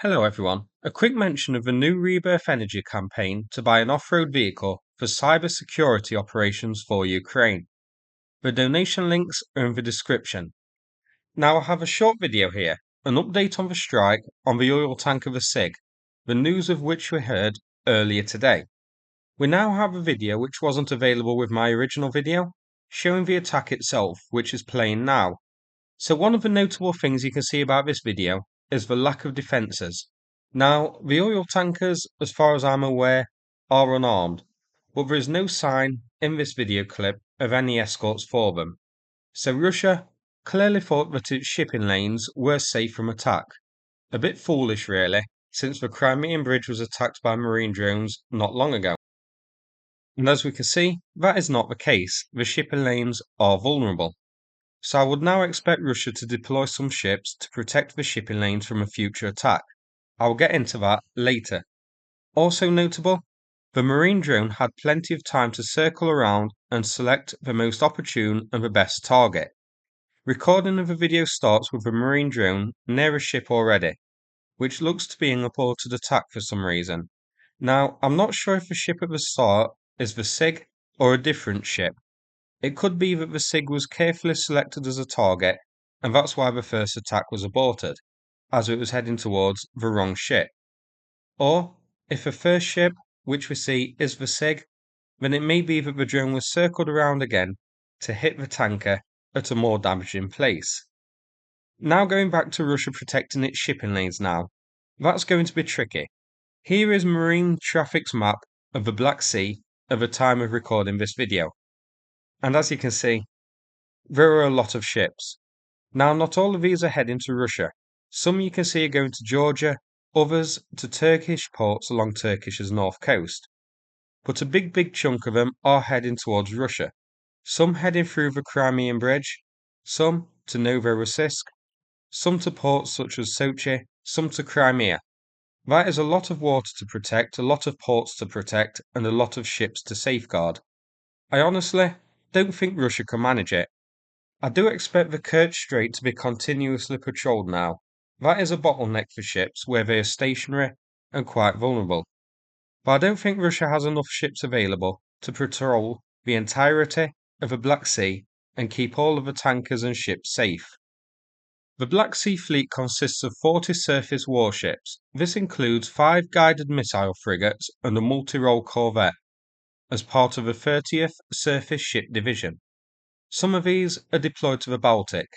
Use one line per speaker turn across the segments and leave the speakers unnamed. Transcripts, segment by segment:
Hello everyone. A quick mention of the new Rebirth Energy campaign to buy an off-road vehicle for cybersecurity operations for Ukraine. The donation links are in the description. Now I have a short video here, an update on the strike on the oil tanker the SIG, the news of which we heard earlier today. We now have a video which wasn't available with my original video, showing the attack itself, which is playing now. So one of the notable things you can see about this video is the lack of defences. Now, the oil tankers, as far as I'm aware, are unarmed, but there is no sign in this video clip of any escorts for them. So Russia clearly thought that its shipping lanes were safe from attack. A bit foolish really, since the Crimean Bridge was attacked by marine drones not long ago. And as we can see, that is not the case. The shipping lanes are vulnerable. So I would now expect Russia to deploy some ships to protect the shipping lanes from a future attack. I will get into that later. Also notable, the marine drone had plenty of time to circle around and select the most opportune and the best target. Recording of the video starts with the marine drone near a ship already, which looks to be in a reported attack for some reason. Now, I'm not sure if the ship at the start is the SIG or a different ship. It could be that the SIG was carefully selected as a target, and that's why the first attack was aborted, as it was heading towards the wrong ship. Or, if the first ship, which we see, is the SIG, then it may be that the drone was circled around again to hit the tanker at a more damaging place. Now going back to Russia protecting its shipping lanes now, that's going to be tricky. Here is marine traffic's map of the Black Sea at the time of recording this video. And as you can see, there are a lot of ships. Now, not all of these are heading to Russia. Some you can see are going to Georgia, others to Turkish ports along Turkish's north coast. But a big chunk of them are heading towards Russia. Some heading through the Crimean Bridge, some to Novorossiysk, some to ports such as Sochi, some to Crimea. That is a lot of water to protect, a lot of ports to protect, and a lot of ships to safeguard. I honestly don't think Russia can manage it. I do expect the Kerch Strait to be continuously patrolled now. That is a bottleneck for ships where they are stationary and quite vulnerable. But I don't think Russia has enough ships available to patrol the entirety of the Black Sea and keep all of the tankers and ships safe. The Black Sea Fleet consists of 40 surface warships. This includes 5 guided missile frigates and a multi-role corvette, as part of the 30th Surface Ship Division. Some of these are deployed to the Baltic.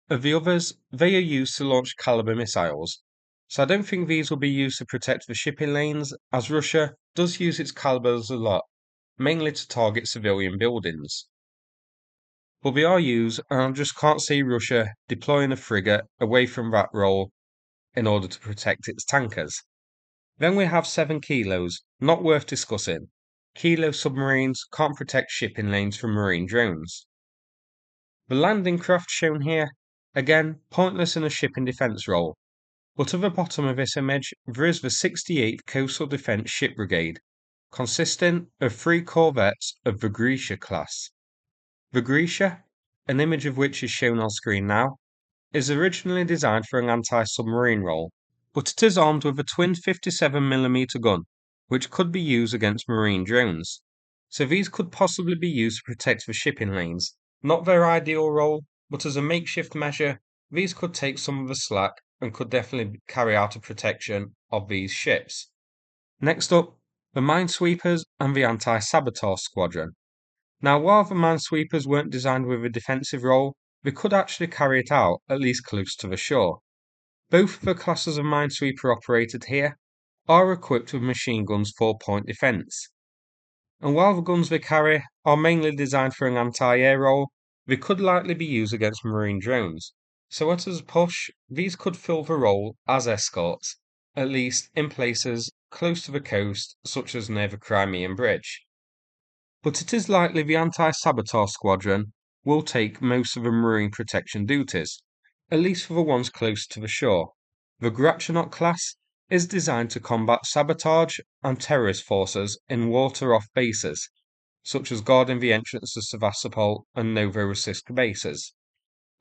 Of the others, they are used to launch caliber missiles. So I don't think these will be used to protect the shipping lanes, as Russia does use its calibers a lot, mainly to target civilian buildings. But they are used, and I just can't see Russia deploying a frigate away from that role in order to protect its tankers. Then we have 7 kilos, not worth discussing. Kilo submarines can't protect shipping lanes from marine drones. The landing craft shown here, again, pointless in a shipping defence role. But at the bottom of this image, there is the 68th Coastal Defence Ship Brigade, consisting of 3 corvettes of the Grisha class. The Grisha, an image of which is shown on screen now, is originally designed for an anti-submarine role, but it is armed with a twin 57mm gun, which could be used against marine drones. So these could possibly be used to protect the shipping lanes. Not their ideal role, but as a makeshift measure, these could take some of the slack and could definitely carry out a protection of these ships. Next up, the minesweepers and the anti-sabotage squadron. Now, while the minesweepers weren't designed with a defensive role, they could actually carry it out, at least close to the shore. Both of the classes of minesweeper operated here are equipped with machine guns 4-point defense. And while the guns they carry are mainly designed for an anti-air role, they could likely be used against marine drones. So at a push, these could fill the role as escorts, at least in places close to the coast, such as near the Crimean Bridge. But it is likely the anti-sabotage squadron will take most of the marine protection duties, at least for the ones close to the shore. The Grachanok class is designed to combat sabotage and terrorist forces in water-off bases, such as guarding the entrance to Sevastopol and Novorossiysk bases,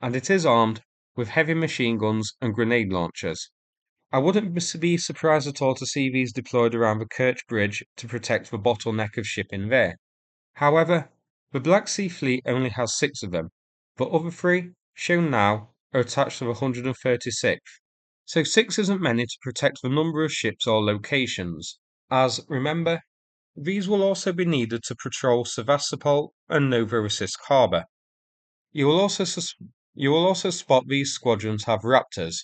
and it is armed with heavy machine guns and grenade launchers. I wouldn't be surprised at all to see these deployed around the Kerch Bridge to protect the bottleneck of shipping there. However, the Black Sea Fleet only has 6 of them. The other 3, shown now, are attached to the 136th. So 6 isn't many to protect the number of ships or locations, as, remember, these will also be needed to patrol Sevastopol and Novorossiysk harbour. You will also spot these squadrons have Raptors.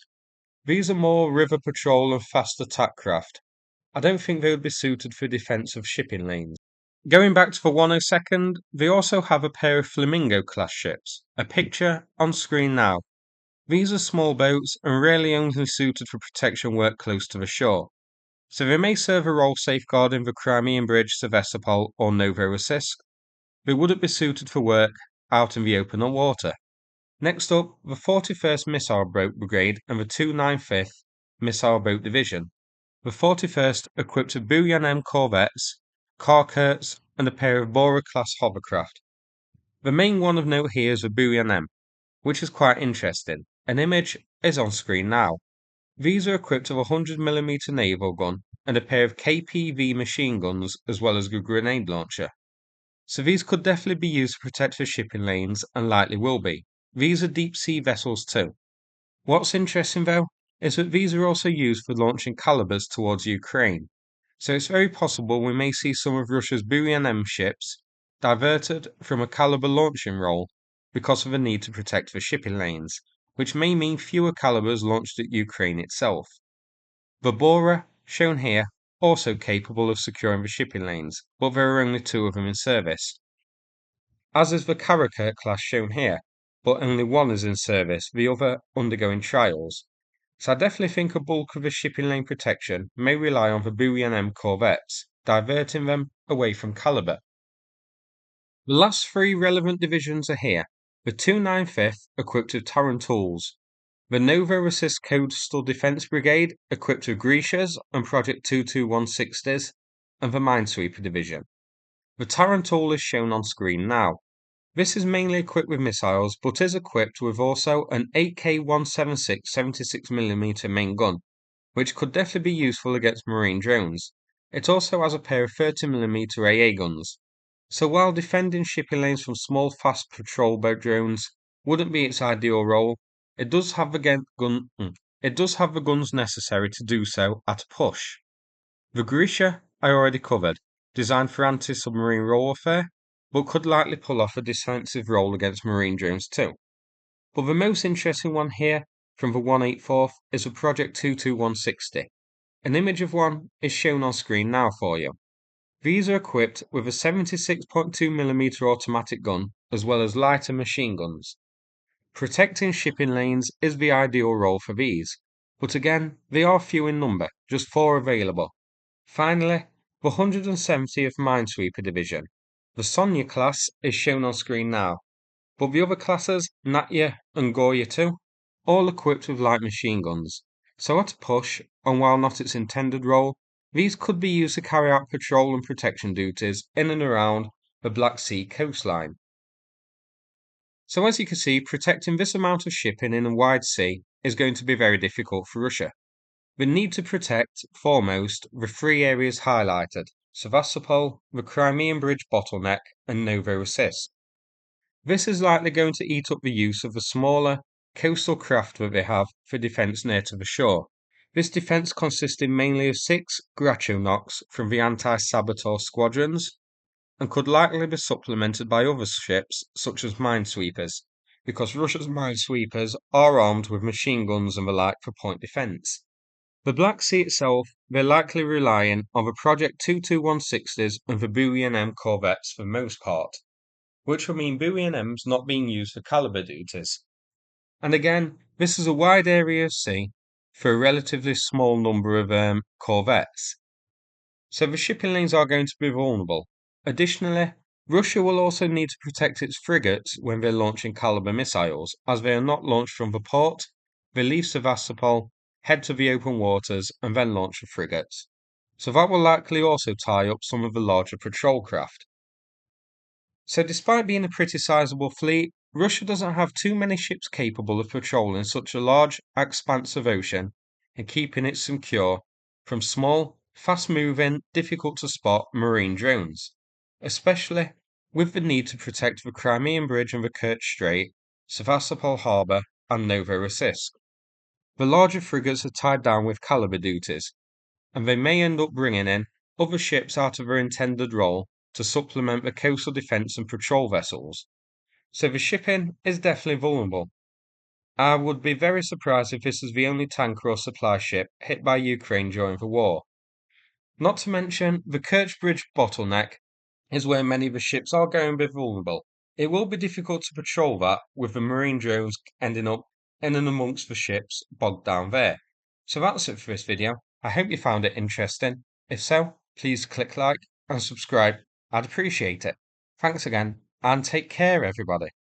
These are more river patrol and fast attack craft. I don't think they would be suited for defence of shipping lanes. Going back to the 102nd, they also have a pair of Flamingo-class ships, a picture on screen now. These are small boats and rarely only suited for protection work close to the shore, so they may serve a role safeguarding the Crimean Bridge, Sevastopol or Novorossiysk. They wouldn't be suited for work out in the open water. Next up, the 41st Missile Boat Brigade and the 295th Missile Boat Division. The 41st equipped with Buyan-M corvettes, Karkirts, and a pair of Bora-class hovercraft. The main one of note here is the Buyan-M, which is quite interesting. An image is on screen now. These are equipped with a 100mm naval gun and a pair of KPV machine guns as well as a grenade launcher. So these could definitely be used to protect the shipping lanes and likely will be. These are deep sea vessels too. What's interesting though is that these are also used for launching calibers towards Ukraine. So it's very possible we may see some of Russia's Buyan-M ships diverted from a caliber launching role because of the need to protect the shipping lanes, which may mean fewer calibers launched at Ukraine itself. The Bora, shown here, also capable of securing the shipping lanes, but there are only 2 of them in service. As is the Karakurt class shown here, but only 1 is in service, the other undergoing trials. So I definitely think a bulk of the shipping lane protection may rely on the Buyan-M corvettes, diverting them away from caliber. The last 3 relevant divisions are here. The 295th equipped with Tarantuls, the Novorossiysk Coastal Defence Brigade equipped with Grishas and Project 22160s, and the Minesweeper Division. The Tarantul is shown on screen now. This is mainly equipped with missiles, but is equipped with also an 8K176 76mm main gun, which could definitely be useful against marine drones. It also has a pair of 30mm AA guns. So while defending shipping lanes from small fast patrol boat drones wouldn't be its ideal role, it does have the guns necessary to do so at a push. The Grisha I already covered, designed for anti-submarine warfare, but could likely pull off a defensive role against marine drones too. But the most interesting one here from the 184th is the Project 22160. An image of one is shown on screen now for you. These are equipped with a 76.2mm automatic gun as well as lighter machine guns. Protecting shipping lanes is the ideal role for these, but again, they are few in number, just 4 available. Finally, the 170th Minesweeper Division. The Sonya class is shown on screen now, but the other classes, Natya and Goya too, all equipped with light machine guns. So at a push, and while not its intended role, these could be used to carry out patrol and protection duties in and around the Black Sea coastline. So as you can see, protecting this amount of shipping in a wide sea is going to be very difficult for Russia. We need to protect, foremost, the 3 areas highlighted: Sevastopol, the Crimean Bridge bottleneck, and Novorossiysk. This is likely going to eat up the use of the smaller, coastal craft that they have for defence near to the shore. This defence consisting mainly of 6 Grachonoks from the anti-saboteur squadrons, and could likely be supplemented by other ships such as minesweepers, because Russia's minesweepers are armed with machine guns and the like for point defence. The Black Sea itself, they're likely relying on the Project 22160s and the Buyan-M corvettes for the most part, which will mean Buyan-M's not being used for caliber duties. And again, this is a wide area of sea for a relatively small number of corvettes. So the shipping lanes are going to be vulnerable. Additionally, Russia will also need to protect its frigates when they're launching caliber missiles, as they are not launched from the port, they leave Sevastopol, head to the open waters, and then launch the frigates. So that will likely also tie up some of the larger patrol craft. So despite being a pretty sizable fleet, Russia doesn't have too many ships capable of patrolling such a large expanse of ocean and keeping it secure from small, fast-moving, difficult-to-spot marine drones, especially with the need to protect the Crimean Bridge and the Kerch Strait, Sevastopol Harbour, and Novorossiysk. The larger frigates are tied down with caliber duties, and they may end up bringing in other ships out of their intended role to supplement the coastal defence and patrol vessels. So the shipping is definitely vulnerable. I would be very surprised if this is the only tanker or supply ship hit by Ukraine during the war. Not to mention, the Kerch Bridge bottleneck is where many of the ships are going to be vulnerable. It will be difficult to patrol that with the marine drones ending up in and amongst the ships bogged down there. So that's it for this video. I hope you found it interesting. If so, please click like and subscribe. I'd appreciate it. Thanks again, and take care everybody.